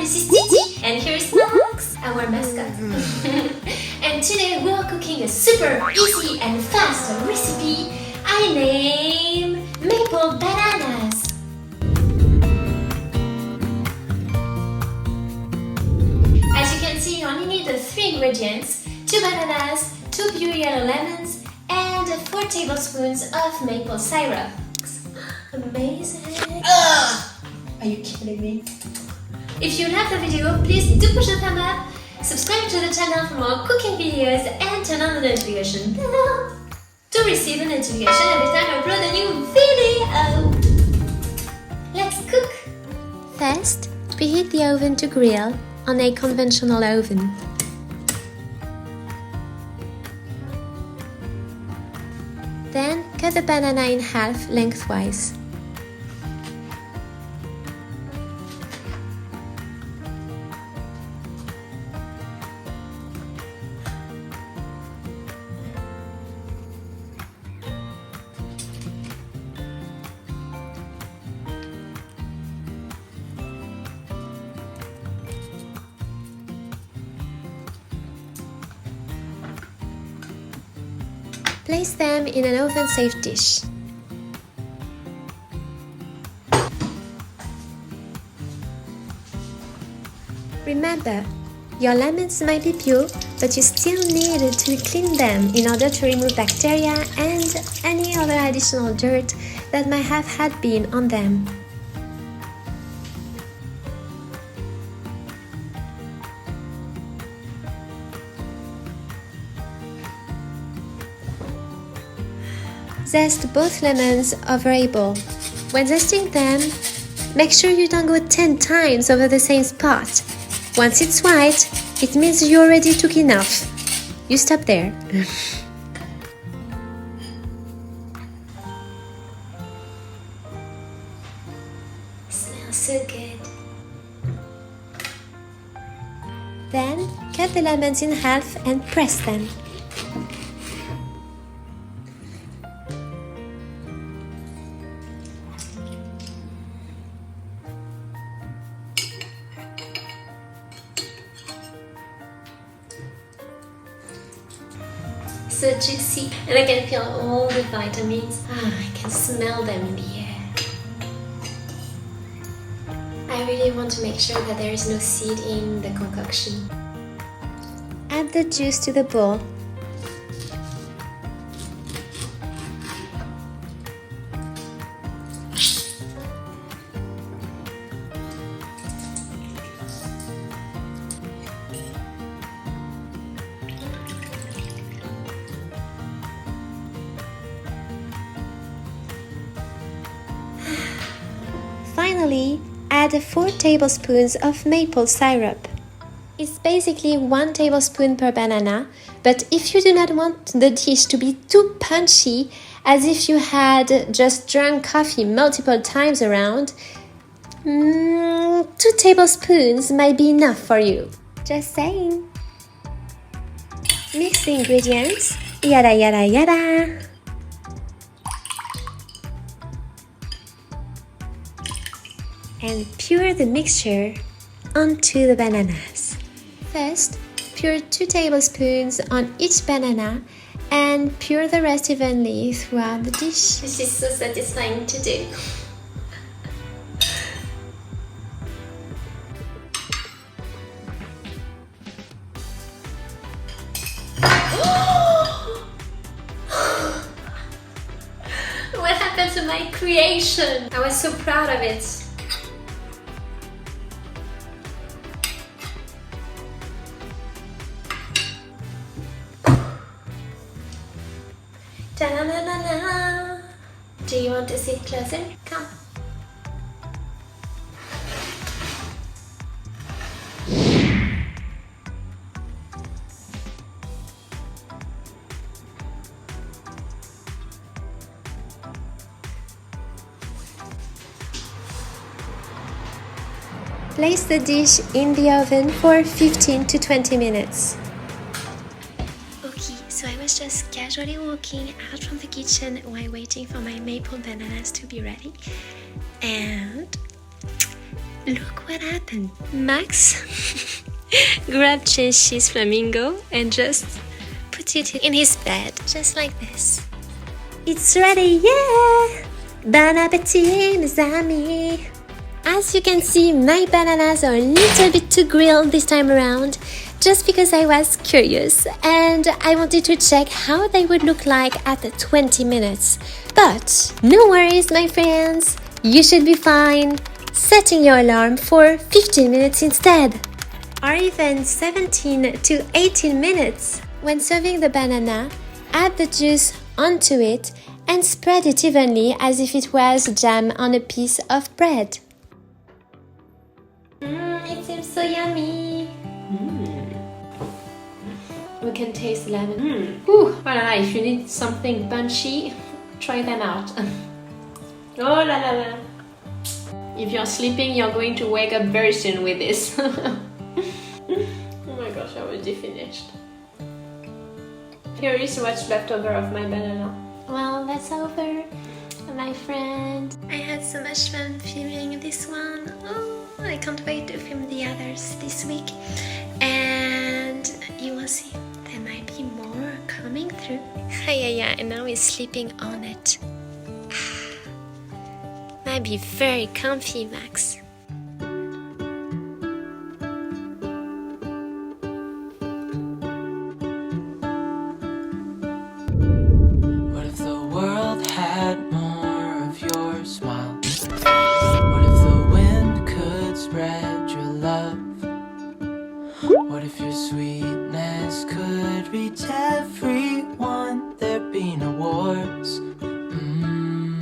this is Titi, and here's Max, our mascot. And today we are cooking a super easy and fast recipe I name maple bananas. As you can see, you only need the 3 ingredients: 2 bananas, 2 pure yellow lemons, and 4 tablespoons of maple syrup. Amazing! Are you kidding me? If you like the video, please do push the thumb up, subscribe to the channel for more cooking videos, and turn on the notification bell to receive a notification every time I upload a new video. Let's cook! First, preheat the oven to grill on a conventional oven. Then, cut the banana in half lengthwise. Place them in an oven-safe dish. Remember, your lemons might be pure, but you still need to clean them in order to remove bacteria and any other additional dirt that might have had been on them. Zest both lemons over a bowl. When zesting them, make sure you don't go 10 times over the same spot. Once it's white, it means you already took enough. You stop there. Smells so good. Then, cut the lemons in half and press them. So juicy, and I can feel all the vitamins. I can smell them in the air. I really want to make sure that there is no seed in the concoction. Add the juice to the bowl. Finally, add 4 tablespoons of maple syrup. It's basically 1 tablespoon per banana, but if you do not want the dish to be too punchy, as if you had just drunk coffee multiple times around, 2 tablespoons might be enough for you. Just saying. Mix the ingredients. Yada yada yada. And pour the mixture onto the bananas. First, pour 2 tablespoons on each banana and pour the rest evenly throughout the dish. This is so satisfying to do. What happened to my creation? I was so proud of it. Ta-na-na-na-na. Do you want to sit closer? Come. Place the dish in the oven for 15 to 20 minutes. So I was just casually walking out from the kitchen while waiting for my maple bananas to be ready, and look what happened. Max grabbed Chenchi's flamingo and just put it in his bed, just like this. It's ready, yeah! Bon appétit, mes amis! As you can see, my bananas are a little bit too grilled this time around, just because I was curious and I wanted to check how they would look like after 20 minutes. But no worries, my friends, you should be fine. Setting your alarm for 15 minutes instead, or even 17 to 18 minutes. When serving the banana, add the juice onto it and spread it evenly as if it was jam on a piece of bread. It seems so yummy. We can taste lemon. Ooh, voilà, if you need something punchy, try them out. Oh la la la. If you're sleeping, you're going to wake up very soon with this. Oh my gosh, I already finished. Here is what's left over of my banana. Well, that's over, my friend. I had so much fun filming this one. Oh, I can't wait to film the others this week. And you will see, there might be more coming through. Yeah, and now he's sleeping on it. Might be very comfy, Max.